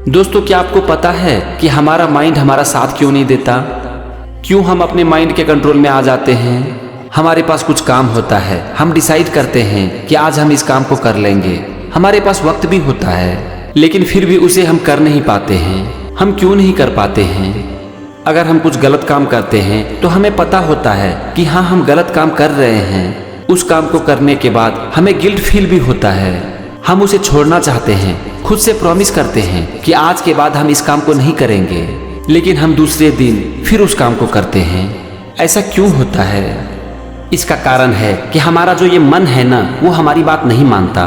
दोस्तों, क्या आपको पता है कि हमारा माइंड हमारा साथ क्यों नहीं देता? क्यों हम अपने माइंड के कंट्रोल में आ जाते हैं? हमारे पास कुछ काम होता है, हम डिसाइड करते हैं कि आज हम इस काम को कर लेंगे। हमारे पास वक्त भी होता है, लेकिन फिर भी उसे हम कर नहीं पाते हैं। हम क्यों नहीं कर पाते हैं? अगर हम कुछ गलत काम करते हैं तो हमें पता होता है कि हाँ, हम गलत काम कर रहे हैं। उस काम को करने के बाद हमें गिल्ट फील भी होता है। हम उसे छोड़ना चाहते हैं, खुद से प्रॉमिस करते हैं कि आज के बाद हम इस काम को नहीं करेंगे, लेकिन हम दूसरे दिन फिर उस काम को करते हैं। ऐसा क्यों होता है? इसका कारण है कि हमारा जो ये मन है ना, वो हमारी बात नहीं मानता।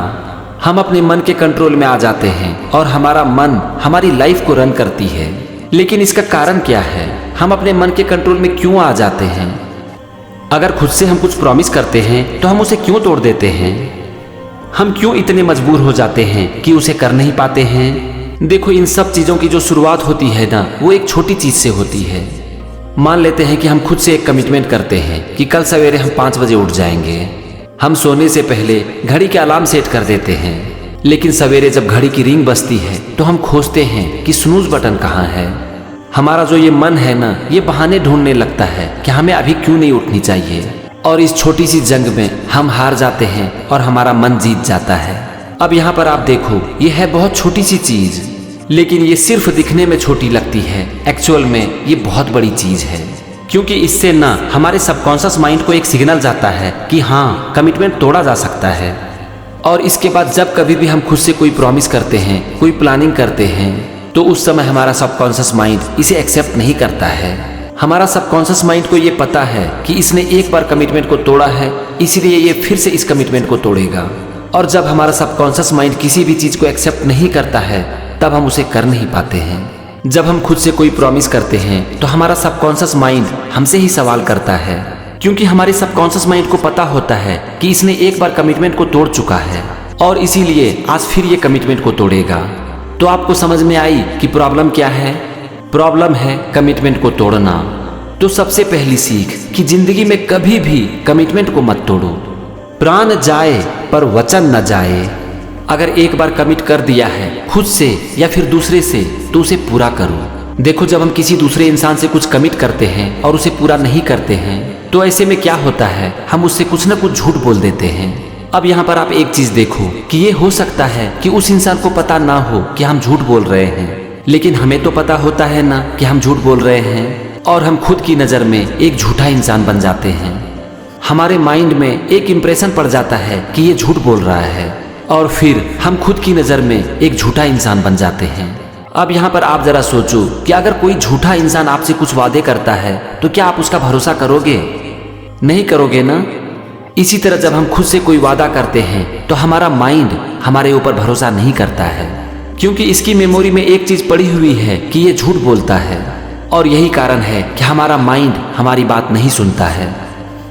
हम अपने मन के कंट्रोल में आ जाते हैं और हमारा मन हमारी लाइफ को रन करती है। लेकिन इसका कारण क्या है? हम अपने मन के कंट्रोल में क्यों आ जाते हैं? अगर खुद से हम कुछ प्रॉमिस करते हैं तो हम उसे क्यों तोड़ देते हैं? हम क्यों इतने मजबूर हो जाते हैं कि उसे कर नहीं पाते हैं? देखो, इन सब चीज़ों की जो शुरुआत होती है ना, वो एक छोटी चीज़ से होती है। मान लेते हैं कि हम खुद से एक कमिटमेंट करते हैं कि कल सवेरे हम 5 बजे उठ जाएंगे। हम सोने से पहले घड़ी के अलार्म सेट कर देते हैं, लेकिन सवेरे जब घड़ी की रिंग बजती है तो हम खोजते हैं कि स्नूज बटन कहाँ है। हमारा जो ये मन है ना, ये बहाने ढूंढने लगता है कि हमें अभी क्यों नहीं उठनी चाहिए, और इस छोटी सी जंग में हम हार जाते हैं और हमारा मन जीत जाता है। अब यहाँ पर आप देखो, ये है बहुत छोटी सी चीज़, लेकिन ये सिर्फ दिखने में छोटी लगती है। एक्चुअल में ये बहुत बड़ी चीज़ है, क्योंकि इससे ना हमारे सबकॉन्शियस माइंड को एक सिग्नल जाता है कि हाँ, कमिटमेंट तोड़ा जा सकता है। और इसके बाद जब कभी भी हम खुद से कोई प्रॉमिस करते हैं, कोई प्लानिंग करते हैं, तो उस समय हमारा सबकॉन्शियस माइंड इसे एक्सेप्ट नहीं करता है। हमारा सबकॉन्शियस माइंड को ये पता है कि इसने एक बार कमिटमेंट को तोड़ा है, इसलिए ये फिर से इस कमिटमेंट को तोड़ेगा। और जब हमारा सबकॉन्शियस माइंड किसी भी चीज़ को एक्सेप्ट नहीं करता है, तब हम उसे कर नहीं पाते हैं। जब हम खुद से कोई प्रॉमिस करते हैं तो हमारा सबकॉन्शियस माइंड हमसे ही सवाल करता है, क्योंकि हमारे सबकॉन्शियस माइंड को पता होता है कि इसने एक बार कमिटमेंट को तोड़ चुका है और इसीलिए आज फिर ये कमिटमेंट को तोड़ेगा। तो आपको समझ में आई कि प्रॉब्लम क्या है? प्रॉब्लम है कमिटमेंट को तोड़ना। तो सबसे पहली सीख कि जिंदगी में कभी भी कमिटमेंट को मत तोड़ो। प्राण जाए पर वचन न जाए। अगर एक बार कमिट कर दिया है खुद से या फिर दूसरे से, तो उसे पूरा करो। देखो, जब हम किसी दूसरे इंसान से कुछ कमिट करते हैं और उसे पूरा नहीं करते हैं, तो ऐसे में क्या होता है, हम उससे कुछ ना कुछ झूठ बोल देते हैं। अब यहाँ पर आप एक चीज देखो कि ये हो सकता है कि उस इंसान को पता ना हो कि हम झूठ बोल रहे हैं, लेकिन हमें तो पता होता है ना कि हम झूठ बोल रहे हैं, और हम खुद की नज़र में एक झूठा इंसान बन जाते हैं। हमारे माइंड में एक इम्प्रेशन पड़ जाता है कि ये झूठ बोल रहा है, और फिर हम खुद की नज़र में एक झूठा इंसान बन जाते हैं। अब यहाँ पर आप जरा सोचो कि अगर कोई झूठा इंसान आपसे कुछ वादे करता है, तो क्या आप उसका भरोसा करोगे? नहीं करोगे ना। इसी तरह जब हम खुद से कोई वादा करते हैं तो हमारा माइंड हमारे ऊपर भरोसा नहीं करता है, क्योंकि इसकी मेमोरी में एक चीज़ पड़ी हुई है कि ये झूठ बोलता है, और यही कारण है कि हमारा माइंड हमारी बात नहीं सुनता है।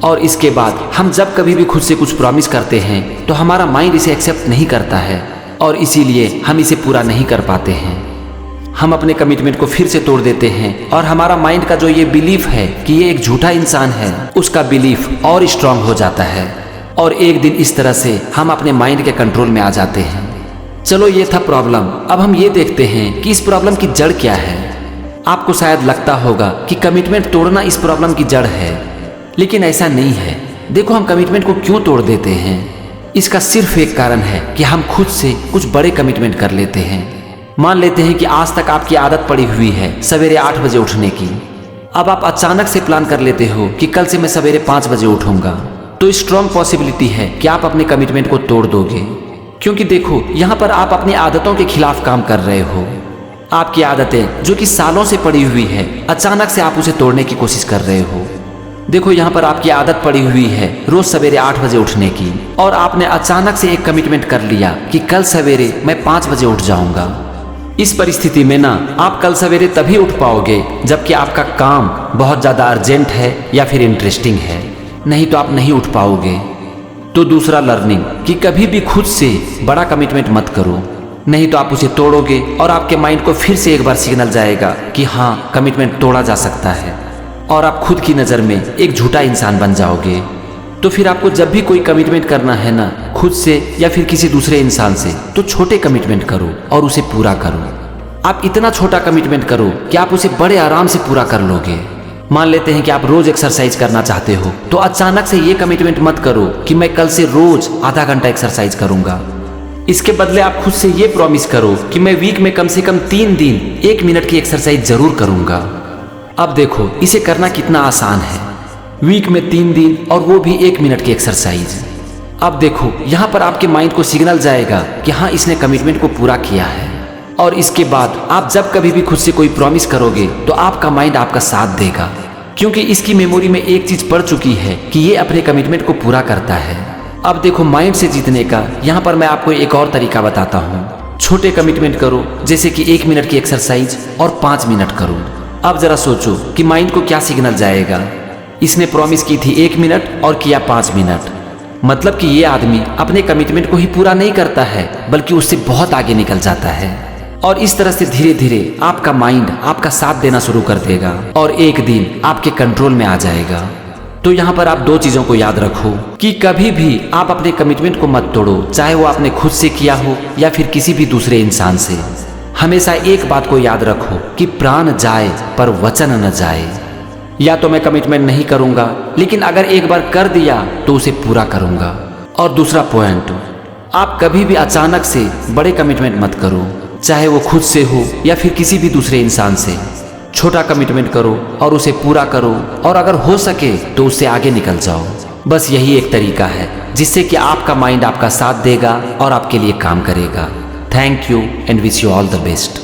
और इसके बाद हम जब कभी भी खुद से कुछ प्रॉमिस करते हैं तो हमारा माइंड इसे एक्सेप्ट नहीं करता है, और इसीलिए हम इसे पूरा नहीं कर पाते हैं। हम अपने कमिटमेंट को फिर से तोड़ देते हैं, और हमारा माइंड का जो ये बिलीफ है कि ये एक झूठा इंसान है, उसका बिलीफ और स्ट्रांग हो जाता है, और एक दिन इस तरह से हम अपने माइंड के कंट्रोल में आ जाते हैं। चलो, ये था प्रॉब्लम। अब हम ये देखते हैं कि इस प्रॉब्लम की जड़ क्या है। आपको शायद लगता होगा कि कमिटमेंट तोड़ना इस प्रॉब्लम की जड़ है, लेकिन ऐसा नहीं है। देखो, हम कमिटमेंट को क्यों तोड़ देते हैं? इसका सिर्फ एक कारण है कि हम खुद से कुछ बड़े कमिटमेंट कर लेते हैं। मान लेते हैं कि आज तक आपकी आदत पड़ी हुई है सवेरे 8 बजे उठने की। अब आप अचानक से प्लान कर लेते हो कि कल से मैं सवेरे 5 बजे उठूंगा, तो स्ट्रॉन्ग पॉसिबिलिटी है कि आप अपने कमिटमेंट को तोड़ दोगे। क्योंकि देखो, यहाँ पर आप अपनी आदतों के खिलाफ काम कर रहे हो। आपकी आदतें जो कि सालों से पड़ी हुई है, अचानक से आप उसे तोड़ने की कोशिश कर रहे हो। देखो, यहाँ पर आपकी आदत पड़ी हुई है रोज सवेरे 8 बजे उठने की, और आपने अचानक से एक कमिटमेंट कर लिया कि कल सवेरे मैं 5 बजे उठ जाऊंगा। इस परिस्थिति में ना आप कल सवेरे तभी उठ पाओगे जबकि आपका काम बहुत ज़्यादा अर्जेंट है या फिर इंटरेस्टिंग है, नहीं तो आप नहीं उठ पाओगे। तो दूसरा लर्निंग कि कभी भी खुद से बड़ा कमिटमेंट मत करो, नहीं तो आप उसे तोड़ोगे और आपके माइंड को फिर से एक बार सिग्नल जाएगा कि हाँ, कमिटमेंट तोड़ा जा सकता है, और आप खुद की नज़र में एक झूठा इंसान बन जाओगे। तो फिर आपको जब भी कोई कमिटमेंट करना है ना, खुद से या फिर किसी दूसरे इंसान से, तो छोटे कमिटमेंट करो और उसे पूरा करो। आप इतना छोटा कमिटमेंट करो कि आप उसे बड़े आराम से पूरा कर लोगे। मान लेते हैं कि आप रोज एक्सरसाइज करना चाहते हो, तो अचानक से ये कमिटमेंट मत करो कि मैं कल से रोज आधा घंटा एक्सरसाइज करूंगा। इसके बदले आप खुद से ये प्रॉमिस करो कि मैं वीक में कम से कम 3 दिन 1 मिनट की एक्सरसाइज जरूर करूंगा। अब देखो इसे करना कितना आसान है, वीक में 3 दिन और वो भी 1 मिनट की एक्सरसाइज। अब देखो यहाँ पर आपके माइंड को सिग्नल जाएगा कि हाँ इसने कमिटमेंट को पूरा किया है। और इसके बाद आप जब कभी भी खुद से कोई प्रॉमिस करोगे तो आपका माइंड आपका साथ देगा, क्योंकि इसकी मेमोरी में एक चीज पड़ चुकी है कि ये अपने कमिटमेंट को पूरा करता है। अब देखो माइंड से जीतने का यहाँ पर मैं आपको एक और तरीका बताता हूँ। छोटे कमिटमेंट करो, जैसे कि 1 मिनट की एक्सरसाइज और 5 मिनट करो। अब जरा सोचो कि माइंड को क्या सिग्नल जाएगा। इसने प्रॉमिस की थी 1 मिनट और किया 5 मिनट, मतलब कि ये आदमी अपने कमिटमेंट को ही पूरा नहीं करता है बल्कि उससे बहुत आगे निकल जाता है। और इस तरह से धीरे धीरे आपका माइंड आपका साथ देना शुरू कर देगा और एक दिन आपके कंट्रोल में आ जाएगा। तो यहाँ पर आप 2 चीजों को याद रखो कि कभी भी आप अपने कमिटमेंट को मत तोड़ो, चाहे वो आपने खुद से किया हो या फिर किसी भी दूसरे इंसान से। हमेशा एक बात को याद रखो कि प्राण जाए पर वचन न जाए। या तो मैं कमिटमेंट नहीं करूंगा, लेकिन अगर एक बार कर दिया तो उसे पूरा करूंगा। और दूसरा पॉइंट, आप कभी भी अचानक से बड़े कमिटमेंट मत करो, चाहे वो खुद से हो या फिर किसी भी दूसरे इंसान से। छोटा कमिटमेंट करो और उसे पूरा करो, और अगर हो सके तो उससे आगे निकल जाओ। बस यही एक तरीका है जिससे कि आपका माइंड आपका साथ देगा और आपके लिए काम करेगा। Thank you and wish you all the best.